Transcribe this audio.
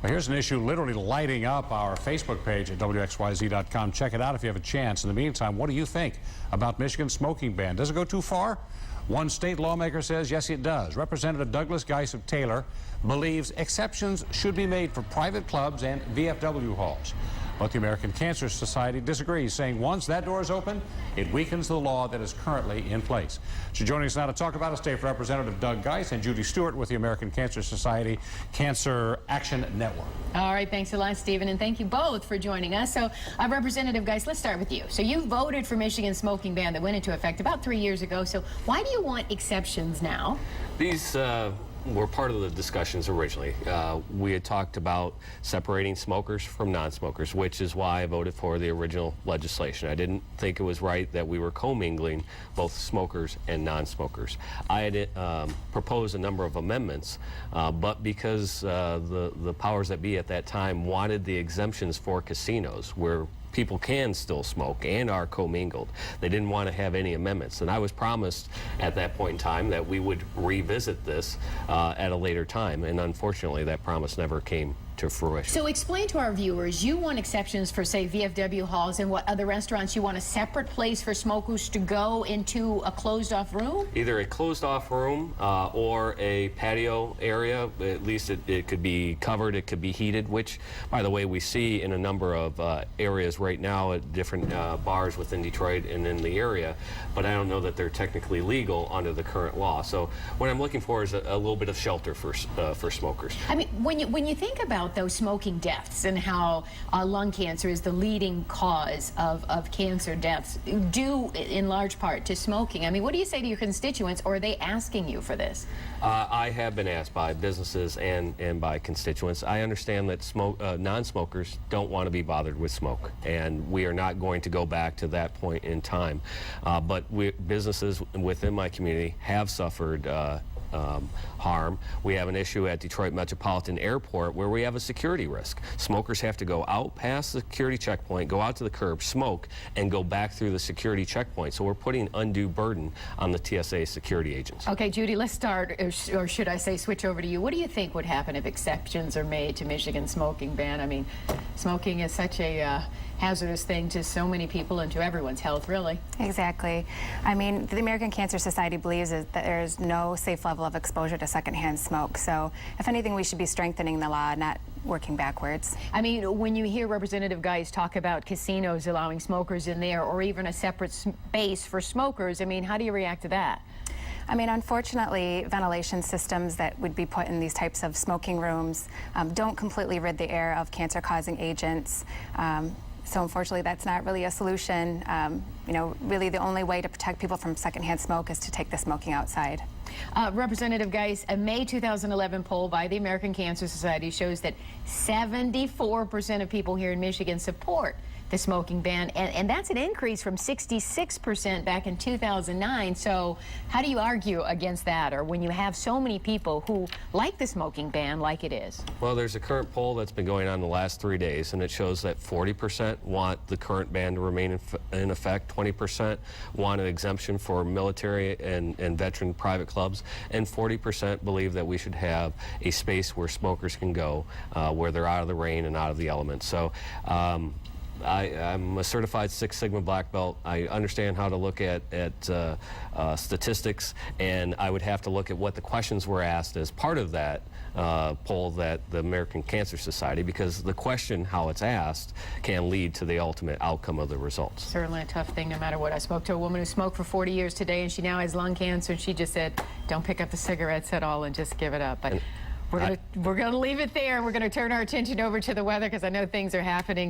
Well, here's an issue literally lighting up our Facebook page at WXYZ.com. Check it out if you have a chance. In the meantime, what do you think about Michigan's smoking ban? Does it go too far? One state lawmaker says, yes, it does. Representative Douglas Geis of Taylor believes exceptions should be made for private clubs and VFW halls. But the American Cancer Society disagrees, saying once that door is open, it weakens the law that is currently in place. So joining us now to talk about it, State Representative Doug Geis and Judy Stewart with the American Cancer Society Cancer Action Network. All right, thanks a lot, Stephen, and thank you both for joining us. So, Representative Geis, let's start with you. So you voted for Michigan's smoking ban that went into effect about 3 years ago. So why do you want exceptions now? These were part of the discussions originally. We had talked about separating smokers from non-smokers, which is why I voted for the original legislation. I didn't think it was right that we were commingling both smokers and non-smokers. I had proposed a number of amendments, but because the powers that be at that time wanted the exemptions for casinos where people can still smoke and are commingled. They didn't want to have any amendments. And I was promised at that point in time that we would revisit this at a later time. And unfortunately, that promise never came to fruition. So explain to our viewers, you want exceptions for, say, VFW halls and what other restaurants? You want a separate place for smokers to go into a closed-off room? Either a closed-off room or a patio area. At least it could be covered, it could be heated, which, by the way, we see in a number of areas right now at different bars within Detroit and in the area, but I don't know that they're technically legal under the current law. So what I'm looking for is a little bit of shelter for smokers. I mean, when you think about those smoking deaths and how lung cancer is the leading cause of cancer deaths, due in large part to smoking. I mean, what do you say to your constituents, or are they asking you for this? I have been asked by businesses and by constituents. I understand that non-smokers don't want to be bothered with smoke, and we are not going to go back to that point in time. But businesses within my community have suffered harm. We have an issue at Detroit Metropolitan Airport where we have a security risk. Smokers have to go out past the security checkpoint, go out to the curb, smoke, and go back through the security checkpoint. So we're putting undue burden on the TSA security agents. Okay, Judy, let's start, or should I say switch over to you. What do you think would happen if exceptions are made to Michigan's smoking ban? I mean, smoking is such a hazardous thing to so many people and to everyone's health, really. Exactly. I mean, the American Cancer Society believes that there's no safe level of exposure to secondhand smoke. So, if anything, we should be strengthening the law, not working backwards. I mean, when you hear Representative Geis talk about casinos allowing smokers in there, or even a separate space for smokers, I mean, how do you react to that? I mean, unfortunately, ventilation systems that would be put in these types of smoking rooms don't completely rid the air of cancer-causing agents. So unfortunately, that's not really a solution. You know, really the only way to protect people from secondhand smoke is to take the smoking outside. Representative Geis, a May 2011 poll by the American Cancer Society shows that 74% of people here in Michigan support the smoking ban, and that's an increase from 66% back in 2009. So how do you argue against that, or when you have so many people who like the smoking ban like it is? Well, there's a current poll that's been going on the last 3 days, and it shows that 40% want the current ban to remain in effect, 20% want an exemption for military and veteran private clubs, and 40% believe that we should have a space where smokers can go where they're out of the rain and out of the elements. So I'm a certified Six Sigma black belt. I understand how to look at statistics, and I would have to look at what the questions were asked as part of that poll that the American Cancer Society, because the question, how it's asked, can lead to the ultimate outcome of the results. Certainly a tough thing no matter what. I spoke to a woman who smoked for 40 years today, and she now has lung cancer, and she just said, don't pick up the cigarettes at all and just give it up. But we're going to leave it there. We're going to turn our attention over to the weather because I know things are happening.